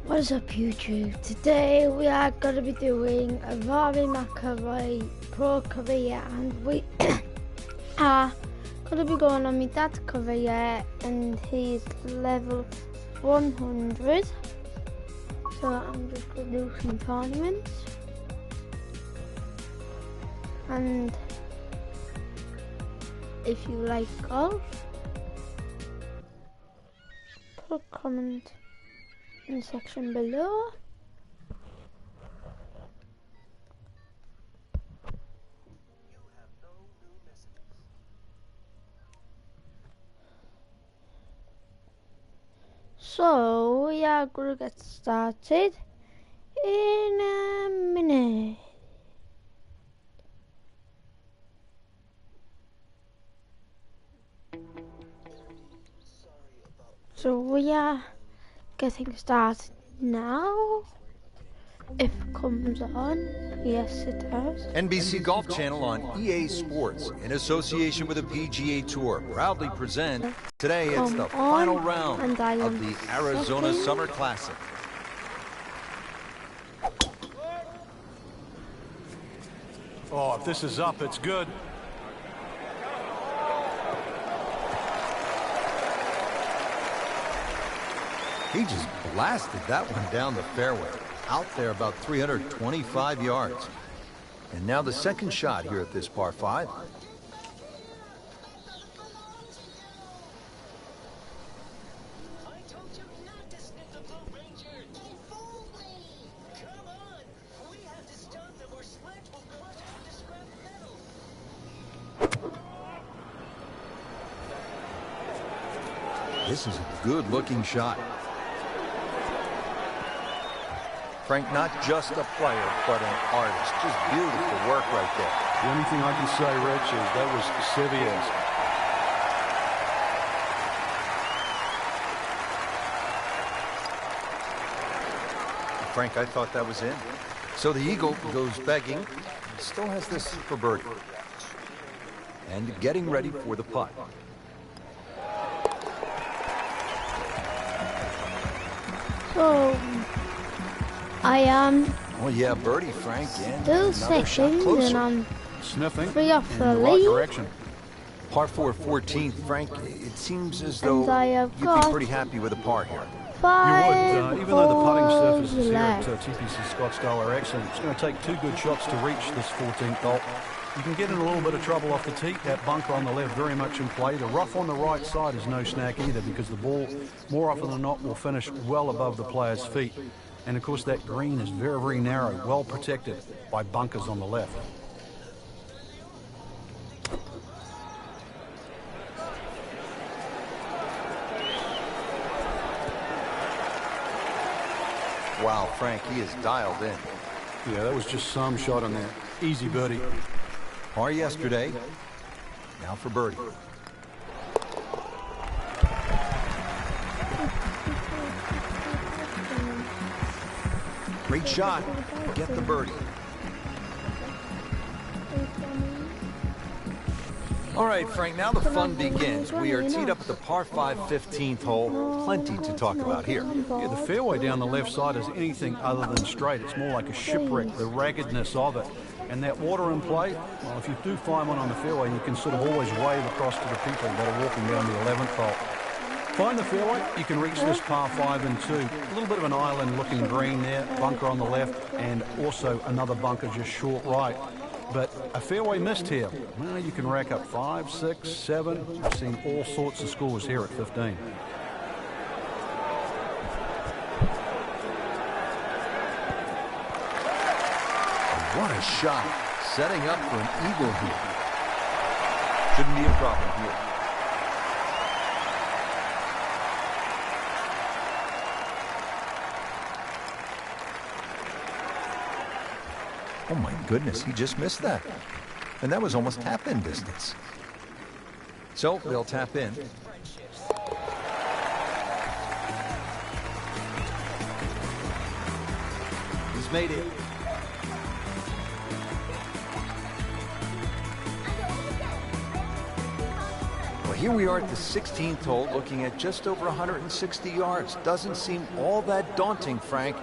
What is up, YouTube? Today we are going to be doing a Rory McIlroy pro career, and we are going to be going on my dad's career, and he's level 100. So I'm just going to do some tournaments, and if you like golf, put a comment in the section below. So we are going to get started in a minute. So we are getting started now. If it comes on, yes it does. NBC Golf Channel on EA Sports, in association with the PGA Tour, proudly present today. It's the final round of the Arizona Summer Classic. Oh, if this is up, it's good. He just blasted that one down the fairway, out there about 325 yards. And now the second shot here at this par 5. This is a good-looking shot. Frank, not just a player, but an artist. Just beautiful work right there. The only thing I can say, Rich, is that was Seviers. Frank, I thought that was in. So the Eagle goes begging. Still has this for birdie. And getting ready for the putt. So I am Oh yeah, birdie, Frank. And still another shot second, closer. and I'm Sniffing 3 off in the the right lead. direction. Par 4, 14th, Frank. It seems as though And I have you'd be got pretty happy with a par here. You 5 would, even though the putting holes surfaces here at left. TPC Scottsdale are excellent. It's going to take 2 good shots to reach this 14th hole. You can get in a little bit of trouble off the tee. That bunker on the left very much in play. The rough on the right side is no snack either, because the ball, more often than not, will finish well above the player's feet. And of course that green is very, very narrow, well protected by bunkers on the left. Wow, Frank, he is dialed in. Yeah, that was just some shot on there. Easy birdie. Par yesterday. Now for birdie. Great shot. Get the birdie. All right, Frank, now the fun begins. We are teed up at the par 5 15th hole. Plenty to talk about here. Yeah, the fairway down the left side is anything other than straight. It's more like a shipwreck, the raggedness of it. And that water in play, well, if you do find one on the fairway, you can sort of always wave across to the people that are walking down the 11th hole. Find the fairway, you can reach this par 5 and 2. A little bit of an island-looking green there, bunker on the left, and also another bunker just short right. But a fairway missed here. Well, you can rack up 5, 6, 7. I've seen all sorts of scores here at 15. What a shot. Setting up for an eagle here. Shouldn't be a problem here. Oh my goodness, he just missed that. And that was almost tap-in distance. So they'll tap in. He's made it. Well, here we are at the 16th hole, looking at just over 160 yards. Doesn't seem all that daunting, Frank.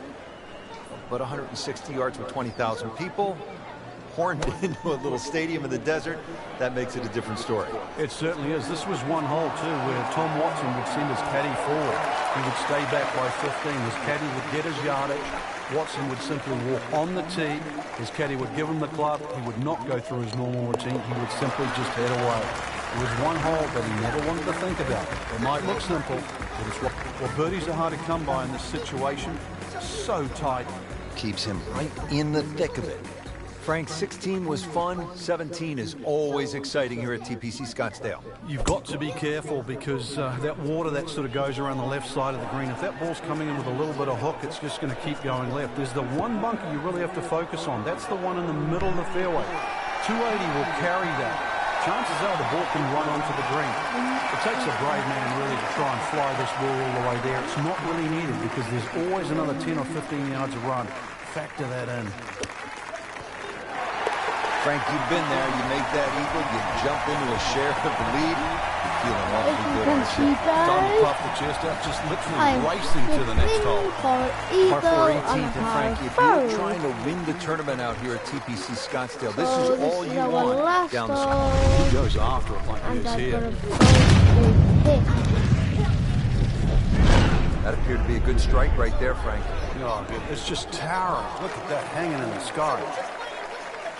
But 160 yards with 20,000 people, horned into a little stadium in the desert, that makes it a different story. It certainly is. This was one hole, too, where Tom Watson would send his caddy forward. He would stay back by 15. His caddy would get his yardage. Watson would simply walk on the tee. His caddy would give him the club. He would not go through his normal routine. He would simply just head away. It was one hole that he never wanted to think about. It might look simple, but it's what birdies are hard to come by in this situation. So tight. Keeps him right in the thick of it. Frank, 16 was fun. 17 is always exciting here at TPC Scottsdale. You've got to be careful because that water that sort of goes around the left side of the green, if that ball's coming in with a little bit of hook, it's just going to keep going left. There's the one bunker you really have to focus on. That's the one in the middle of the fairway. 280 will carry that. Chances are the ball can run onto the green. It takes a brave man really to try and fly this ball all the way there. It's not really needed because there's always another 10 or 15 yards of run. Factor that in. Frank, you've been there. You make that eagle, you jump into a share of the lead. Feeling awfully good. Time to puff the chest out, just literally racing to the next hole. Par 4 18th, and Frank, if you're trying to win the tournament out here at TPC Scottsdale, this is all you want down the stretch. He goes after it like he is here. That appeared to be a good strike right there, Frank. Oh, it's just towering. Look at that hanging in the sky.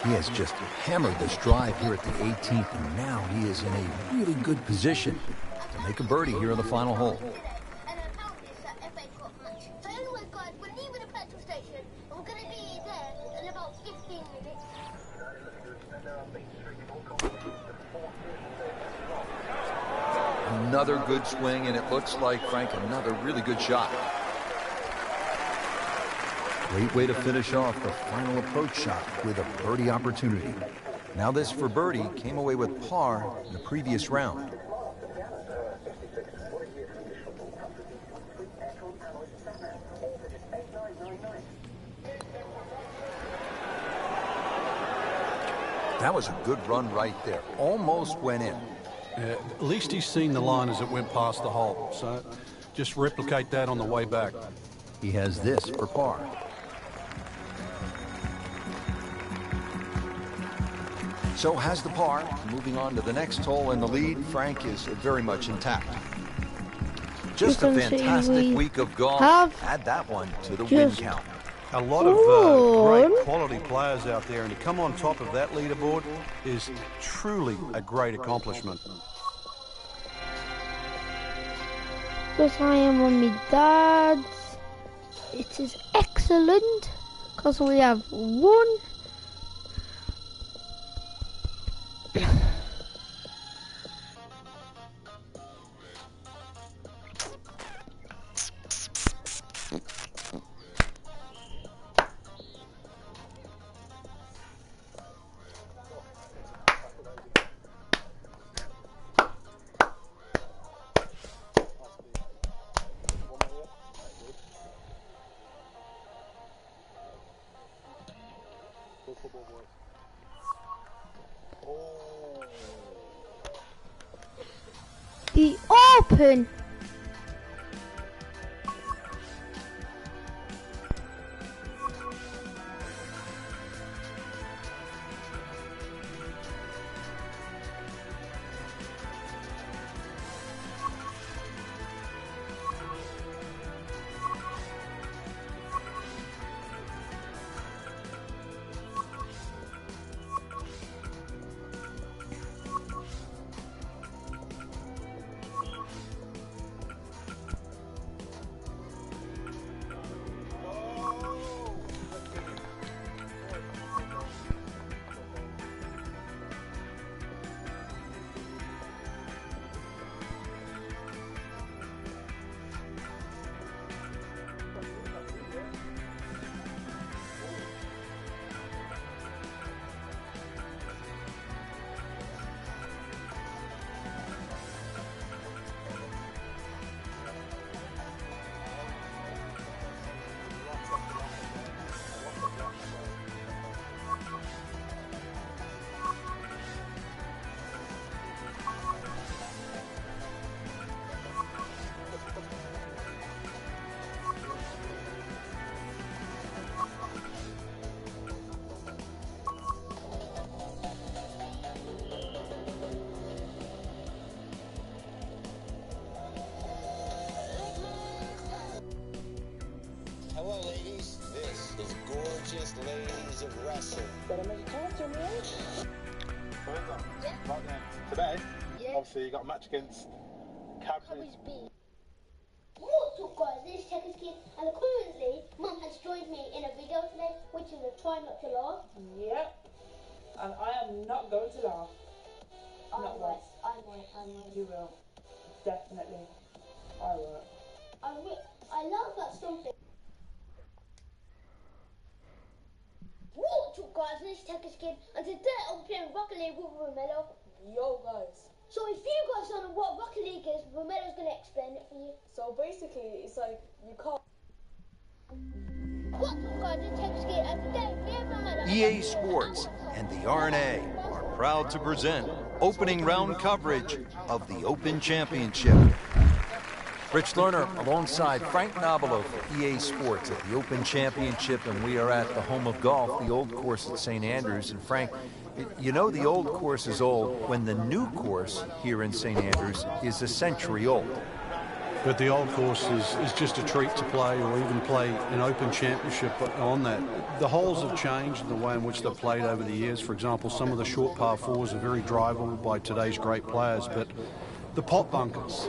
He has just hammered this drive here at the 18th, and now he is in a really good position to make a birdie here on the final hole. Another good swing, and it looks like, Frank, another really good shot. Great way to finish off the final approach shot with a birdie opportunity. Now this for birdie came away with par in the previous round. That was a good run right there. Almost went in. At least he's seen the line as it went past the hole. So just replicate that on the way back. He has this for par. So has the par. Moving on to the next hole, and the lead, Frank, is very much intact. Just a fantastic week of golf. Add that one to the win count. A lot of great quality players out there, and to come on top of that leaderboard is truly a great accomplishment. Because I am on my dad's. It is excellent because we have won. The Open. best ladies of wrestling. Better make a counter, man. Yeah. Right then, today, obviously you got a match against Cabs. What's up guys, this is Checkers Kid, and currently Mum has joined me in a video today, which is a try not to laugh. Yep. And I am not going to laugh. Not once. I might. You will. Definitely. I will. I laugh at something. What's up guys, this is Checkers Kid, and today I'm playing Rocket League with Romero. Yo guys. So if you guys don't know what Rocket League is, Romero's going to explain it for you. So basically, it's like you can't. What's up guys, this is Checkers Kid, and today we have Romero. EA Sports and the RNA are proud to present opening round coverage of the Open Championship. Rich Lerner alongside Frank Nobilo for EA Sports at the Open Championship, and we are at the home of golf, the old course at St. Andrews. And Frank, you know the old course is old when the new course here in St. Andrews is a century old. But the old course is just a treat to play, or even play an Open Championship on that. The holes have changed in the way in which they're played over the years. For example, some of the short par fours are very drivable by today's great players, but the pot bunkers,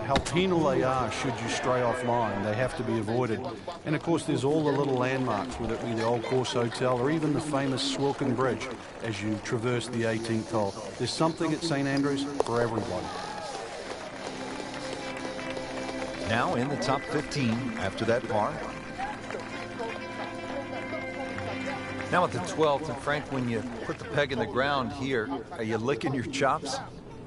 how penal they are should you stray offline. They have to be avoided. And of course there's all the little landmarks, whether it be the Old Course Hotel or even the famous Swilken Bridge as you traverse the 18th hole. There's something at St. Andrews for everybody. Now in the top 15 after that par. Now at the 12th, and Frank, when you put the peg in the ground here, are you licking your chops?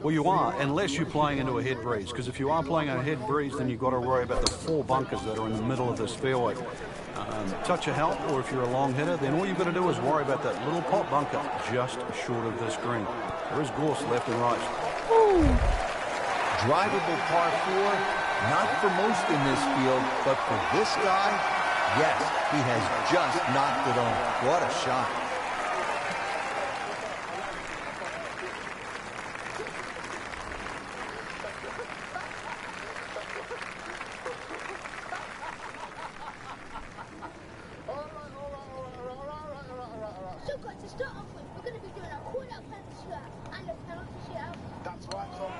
Well, you are, unless you're playing into a head breeze, because if you are playing a head breeze, then you've got to worry about the 4 bunkers that are in the middle of this fairway. Touch a help, or if you're a long hitter, then all you've got to do is worry about that little pot bunker just short of this green. There is gorse left and right. Ooh. Drivable par 4, not for most in this field, but for this guy, yes, he has just knocked it on. What a shot. So guys, to start off with, we're going to be doing a call-out penalty shootout and a penalty shootout. That's right, Tom.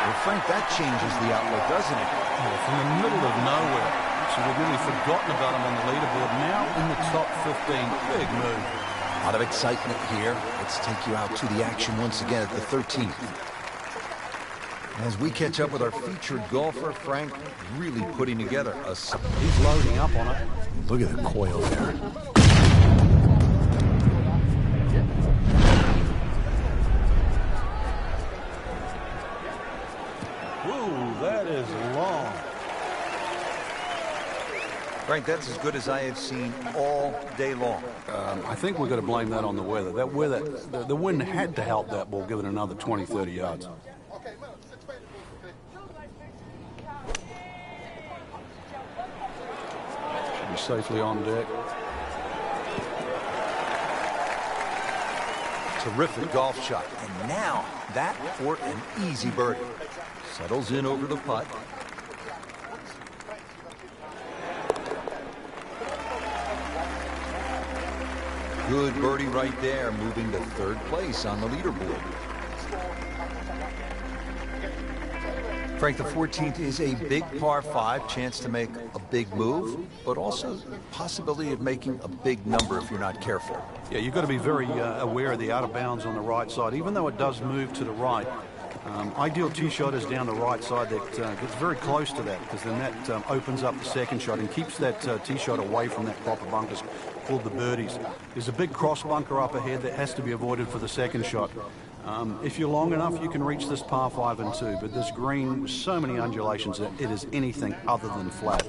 Well, Frank, that changes the outlook, doesn't it? Well, from the middle of nowhere, so we've really forgotten about him on the leaderboard. Now in the top 15, big move. A lot of excitement here. Let's take you out to the action once again at the 13th. As we catch up with our featured golfer, Frank really putting together a... He's loading up on it. Look at the coil there. Whoa, that is long. Frank, that's as good as I have seen all day long. I think we've got to blame that on the weather. That weather, the wind had to help that ball give it another 20, 30 yards. Should be safely on deck. Terrific golf shot. And now that for an easy birdie. Settles in over the putt. Good birdie right there, moving to 3rd place on the leaderboard. Frank, the 14th is a big par 5, chance to make a big move, but also possibility of making a big number if you're not careful. Yeah, you've got to be very aware of the out of bounds on the right side, even though it does move to the right. Ideal tee shot is down the right side that gets very close to that, because then that opens up the second shot and keeps that tee shot away from that proper bunkers called the birdies. There's a big cross bunker up ahead that has to be avoided for the second shot. If you're long enough, you can reach this par 5 and 2, but this green with so many undulations that it is anything other than flat.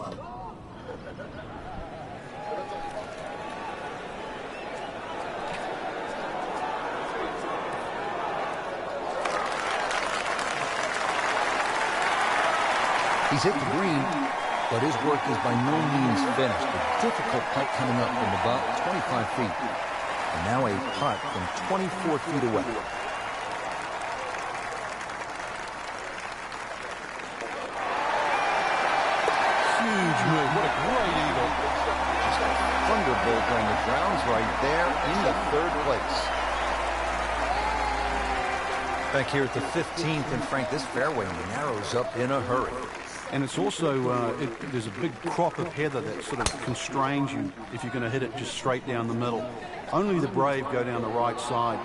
He's hit the green, but his work is by no means finished. A difficult putt coming up from about 25 feet. And now a putt from 24 feet away. Huge move. What a great eagle. Thunder thunderbolt on the grounds right there in the third place. Back here at the 15th, and Frank, this fairway narrows up in a hurry. And it's also, there's a big crop of heather that sort of constrains you if you're going to hit it just straight down the middle. Only the brave go down the right side.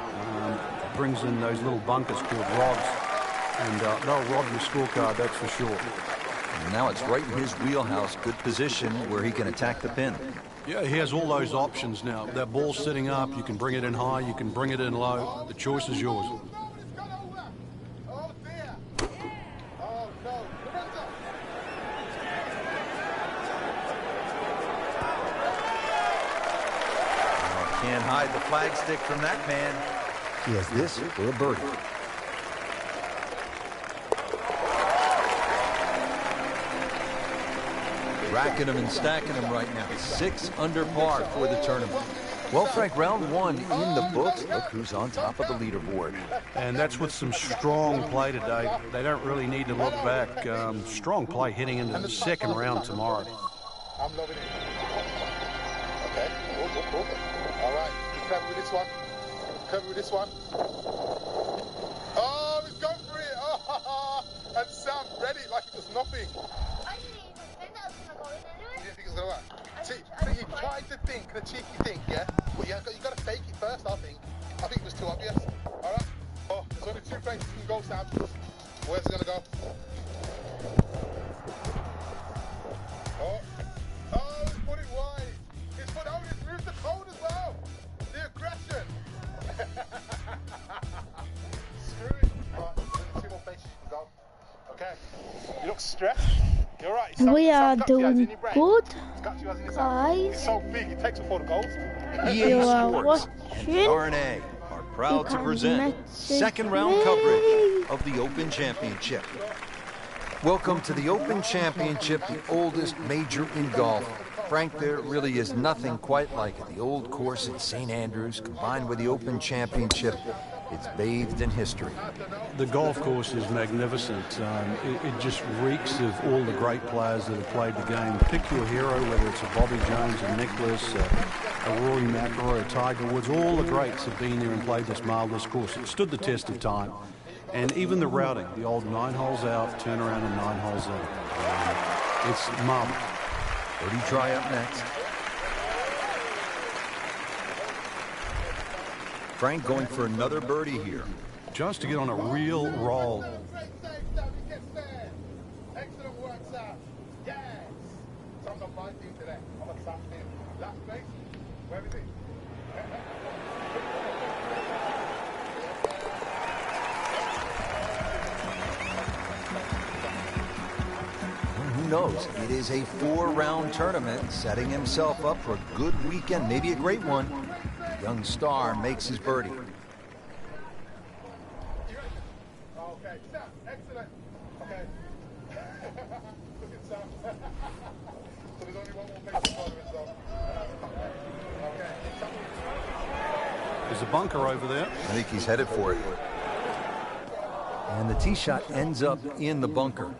Brings in those little bunkers called rods. And they'll rob your scorecard, that's for sure. And now it's right in his wheelhouse. Good position where he can attack the pin. Yeah, he has all those options now. That ball's sitting up. You can bring it in high. You can bring it in low. The choice is yours. Can't hide the flagstick from that man. He has this for a birdie. Racking them and stacking them right now. 6 under par for the tournament. Well, Frank, round 1 in the books. Look who's on top of the leaderboard. And that's with some strong play today. They don't really need to look back. Strong play heading into the second round tomorrow. I'm loving it. Okay, cool. All right, be clever with this one. Clever with this one. Oh, he's going for it. Oh, and Sam read it like it was nothing. I didn't even think that was going to go in anyway. You didn't think it was going to work? See, so you tried to think, the cheeky thing, yeah? But you got to fake it first, I think. I think it was too obvious. All right? Oh, there's only 2 places you can go, Sam. Where's it going to go? Oh, he's put it wide. He's moved the code as well. The aggression. Screw it. Right, there's 2 more places you can go. Okay. You look stressed. You're right. We are doing good, guys. It's so big, it takes before the goals. EA You are Sports and watching. RNA are proud to can present message second round me. coverage of the Open Championship. Welcome to the Open Championship, the oldest major in golf. Frank, there really is nothing quite like it. The old course at St. Andrews combined with the Open Championship, it's bathed in history. The golf course is magnificent. It just reeks of all the great players that have played the game. Pick your hero, whether it's a Bobby Jones, a Nicklaus, a Rory McIlroy, a Tiger Woods. All the greats have been there and played this marvelous course. It stood the test of time. And even the routing, the old 9 holes out, turn around and 9 holes in. It's marvelous. Birdie try up next. Frank going for another birdie here. Just to get on a real roll. Excellent work, Sam. Yes. Sam's on my team today. I'm on Sam's team. Last place. Where is it? Who knows? It is a 4-round tournament, setting himself up for a good weekend, maybe a great one. The young star makes his birdie. Okay, Sam, excellent. Okay. Look at Sam. So there's only 1 more place to follow it, so. Okay. There's a bunker over there. I think he's headed for it. And the tee shot ends up in the bunker.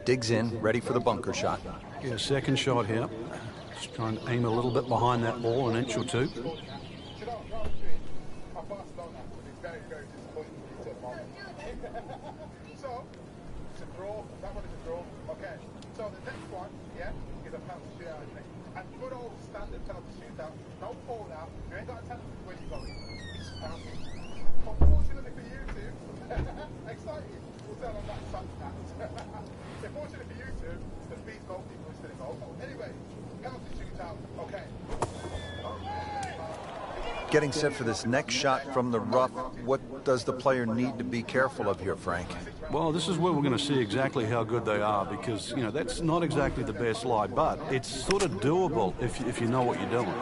Digs in, ready for the bunker shot. Get a second shot here. Just trying to aim a little bit behind that ball, an inch or 2. So, it's a draw. That one is a draw. Okay. So the next one, yeah, is a penalty shootout, isn't it? And good old standard penalty shootout. No fallout. You ain't got to tell us where you're going. It's penalty. Unfortunately for you two, excited. We'll tell them that such that. Unfortunately for you two, the beat goalkeeper is going to go. Anyway, penalty shootout. Okay. Getting set for this next shot from the rough. What does the player need to be careful of here, Frank? Well, this is where we're going to see exactly how good they are because, you know, that's not exactly the best lie, but it's sort of doable if you know what you're doing.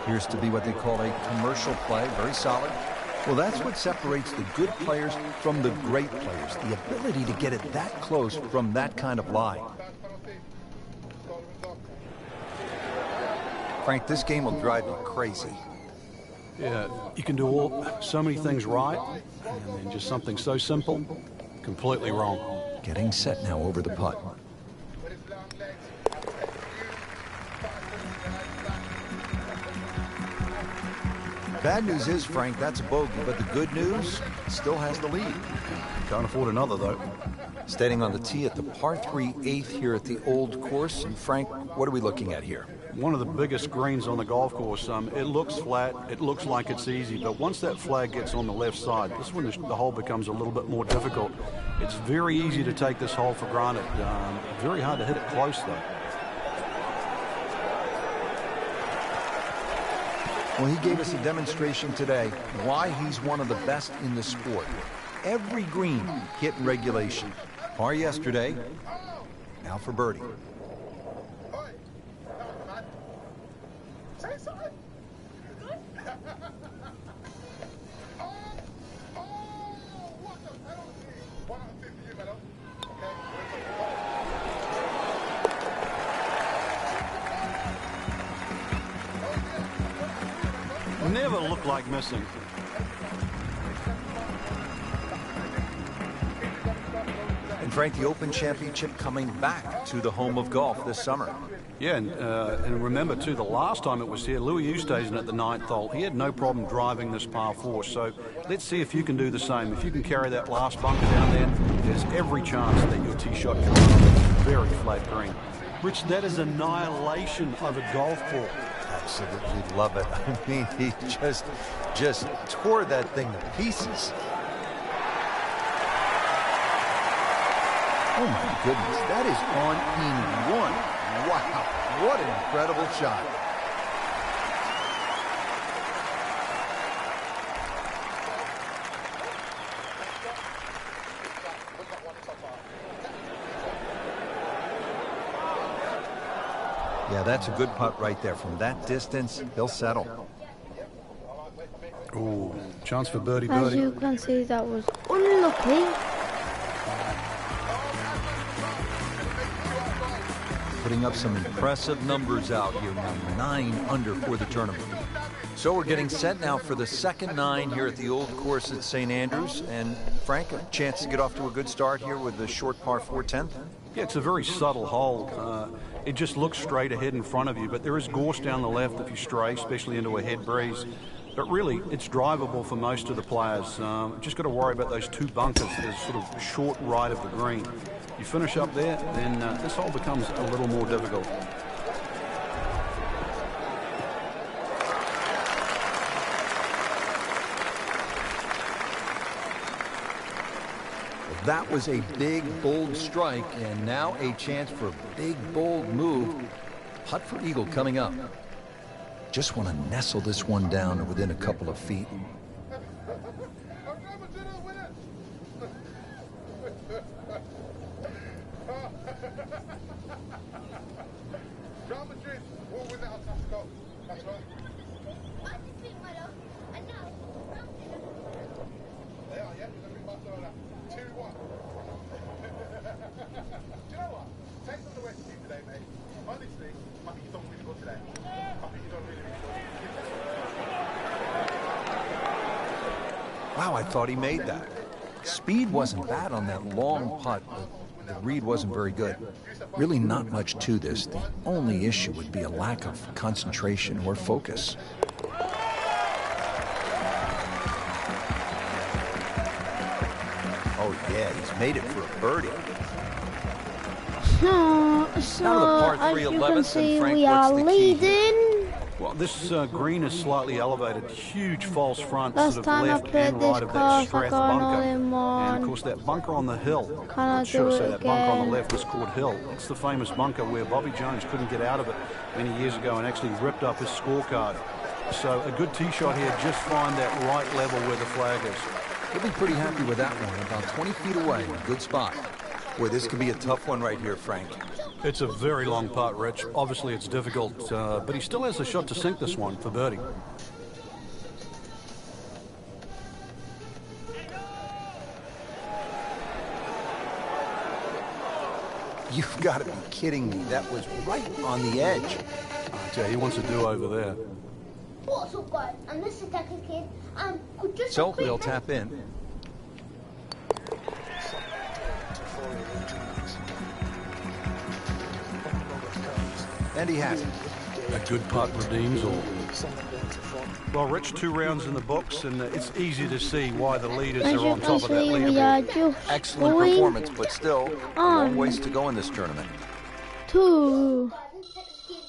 Appears to be what they call a commercial play, very solid. Well, that's what separates the good players from the great players, the ability to get it that close from that kind of lie. Frank, this game will drive you crazy. Yeah, you can do so many things right, and then just something so simple, completely wrong. Getting set now over the putt. bad news is, Frank, that's a bogey, but the good news, still has the lead. Can't afford another, though. Standing on the tee at the par 3 8th here at the old course. And Frank, what are we looking at here? One of the biggest greens on the golf course. It looks flat, it looks like it's easy, but once that flag gets on the left side, this is when the hole becomes a little bit more difficult. It's very easy to take this hole for granted. Very hard to hit it close, though. Well, he gave us a demonstration today why he's one of the best in the sport. Every green hit in regulation. Par yesterday, now for birdie. Never looked like missing. And Frank, the Open Championship coming back to the home of golf this summer. Yeah, and remember, too, the last time it was here, Louis Oosthuizen at the 9th hole, he had no problem driving this par 4. So let's see if you can do the same. If you can carry that last bunker down there, there's every chance that your tee shot can run on a very flat green. Rich, that is annihilation of a golf ball. Absolutely love it. I mean, he just tore that thing to pieces. Oh my goodness, that is on in one. Wow, what an incredible shot. Yeah, that's a good putt right there. From that distance, he'll settle. Ooh, chance for birdie. As you can see, that was unlucky. Putting up some impressive numbers out here now, 9 under for the tournament. So we're getting set now for the second 9 here at the old course at St. Andrews. And Frank, a chance to get off to a good start here with the short par 4 10th? Yeah, it's a very subtle hole. It just looks straight ahead in front of you, but there is gorse down the left if you stray, especially into a head breeze. But really, it's drivable for most of the players. Just got to worry about those 2 bunkers that are sort of short right of the green. You finish up there, then this hole becomes a little more difficult. That was a big, bold strike, and now a chance for a big, bold move. Putt for eagle coming up. Just want to nestle this one down within a couple of feet. Wow, I thought he made that. Speed wasn't bad on that long putt, but the read wasn't very good. Really not much to this. The only issue would be a lack of concentration or focus. Oh yeah, he's made it for a birdie. So as you can see, we are leading. Well, this green is slightly elevated. Huge false front, Last sort of time I left played and this right of that course, I Strath got an bunker. all-in-one. And of course, that bunker on the hill. Can I should do have said it that bunker on the again? left was called Hill. It's the famous bunker where Bobby Jones couldn't get out of it many years ago and actually ripped up his scorecard. So a good tee shot here, just find that right level where the flag is. He'll be pretty happy with that one. About 20 feet away, good spot. Boy, this could be a tough one right here, Frank. It's a very long putt, Rich. Obviously, it's difficult, but he still has a shot to sink this one for birdie. You've got to be kidding me. That was right on the edge. I tell you, he wants a do-over there. What's up, guys? I'm the second kid. Just So we'll tap in. And he has it. A good putt redeems all. Well, Rich, 2 rounds in the books, and it's easy to see why the leaders As are you on can top of that see, we are leaderboard. just Excellent going performance, but still a long ways to go in this tournament. to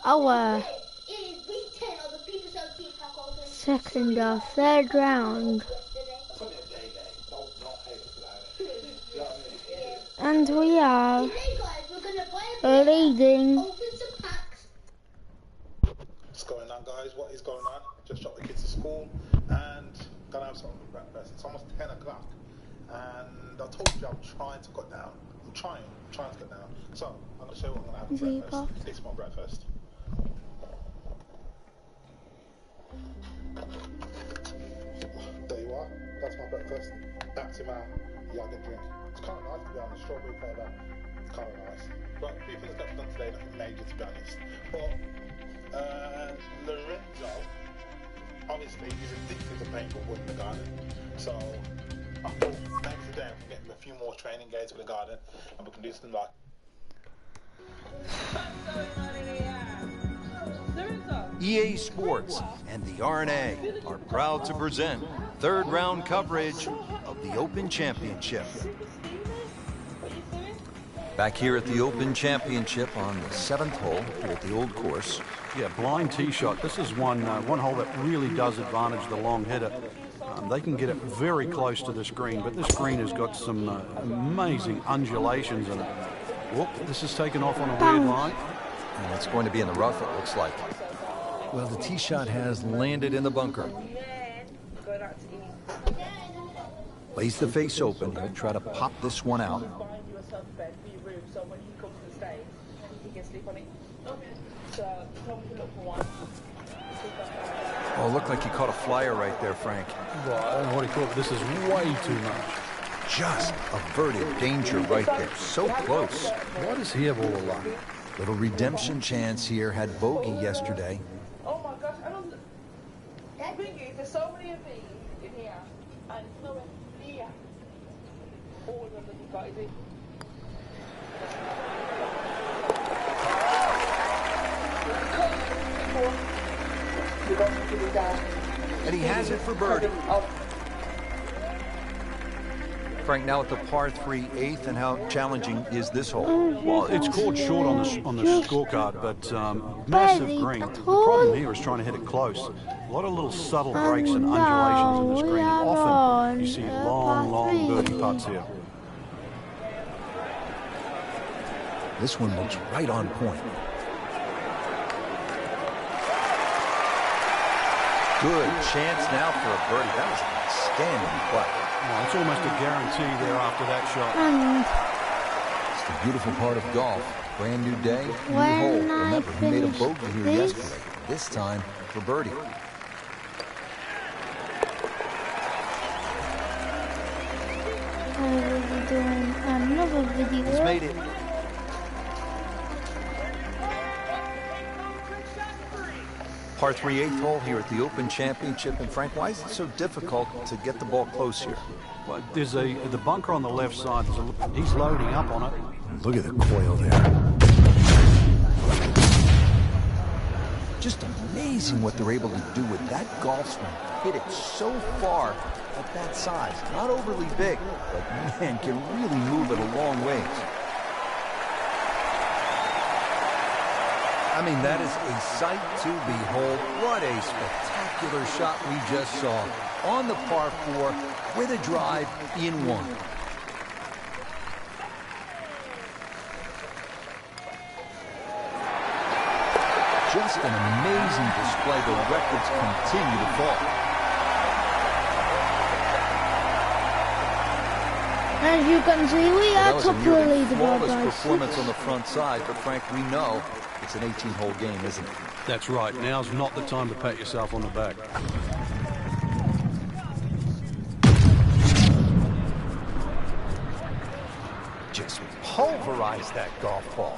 our It is week 10 of the FIFA 17 pack open. second or third round. And we are Today, guys, we're going to buy a leading. open some packs. What's going on, guys? What is going on? Just dropped the kids to school and gonna have something for breakfast. It's almost 10 o'clock, and I told you I'm trying to cut down. I'm trying to cut down. So I'm gonna show you what I'm gonna have for breakfast. This is my breakfast. There you are. That's my breakfast. Back to my yogurt drink. It's kind of nice to be honest. Strawberry flavour. It's kind of nice. But a few things that I've done today, nothing major to be honest. But Lorenzo, obviously, he's addicted to playing football in the garden. So I thought maybe today I can get him a few more training games for the garden, and we can do something like. EA Sports and the RNA are proud to present third round coverage of the Open Championship. Back here at the Open Championship on the 7th hole here at the old course. Yeah, blind tee shot. This is one hole that really does advantage the long hitter. They can get it very close to this green, but this green has got some amazing undulations in it. Whoop, this is taken off on a weird line. And it's going to be in the rough, it looks like. Well, the tee shot has landed in the bunker. Lays the face open. He'll try to pop this one out. Oh, it looked like he caught a flyer right there, Frank. Well, what do you call it? This is way too much. Just averted danger right there. So close. Why does he have all the luck? Little redemption chance here. Had bogey yesterday. Oh my gosh, I don't. The thing is, there's so many of these in here, and nowhere near all of them that you've got, is it? And he has it for birdie. Frank, now at the par 3 8th, and how challenging is this hole? Well, it's called short on the scorecard, but massive green. The problem here is trying to hit it close. A lot of little subtle breaks and undulations in this green. And often you see long birdie putts here. This one looks right on point. Good chance now for a birdie. That was an outstanding play. Well, it's almost a guarantee there after that shot. It's the beautiful part of golf. Brand new day, new hole. Remember, he made a bogey here yesterday. This time for birdie. I will be doing another video. He's made it. Par 3 8th hole here at the Open Championship. And Frank, why is it so difficult to get the ball close here? Well, there's the bunker on the left side. He's loading up on it. Look at the coil there. Just amazing what they're able to do with that golf swing. Hit it so far at that size. Not overly big, but man, can really move it a long ways. I mean, that is a sight to behold. What a spectacular shot we just saw on the par 4 with a drive in one. Just an amazing display. The records continue to fall. As you can see, we are top of the leaderboard, Flawless guys. performance on the front side, but Frank, we know it's an 18-hole game, isn't it? That's right. Now's not the time to pat yourself on the back. Just pulverize that golf ball.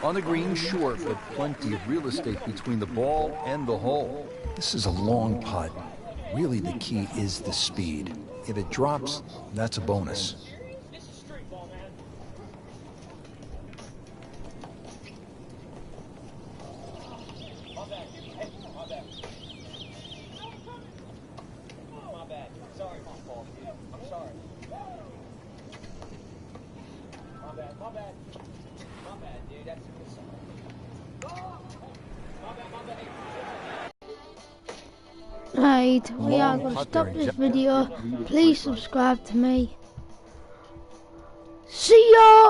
On the green, short, but plenty of real estate between the ball and the hole. This is a long putt. Really, the key is the speed. If it drops, that's a bonus. This is street ball, man. My bad. Hey, my bad. My bad. Sorry, my fault, dude. I'm sorry. My bad. My bad. My bad, dude. That's a good song. My bad. My bad. Right, we are Long going to putt stop there, this Jack. video. Please subscribe to me. See ya!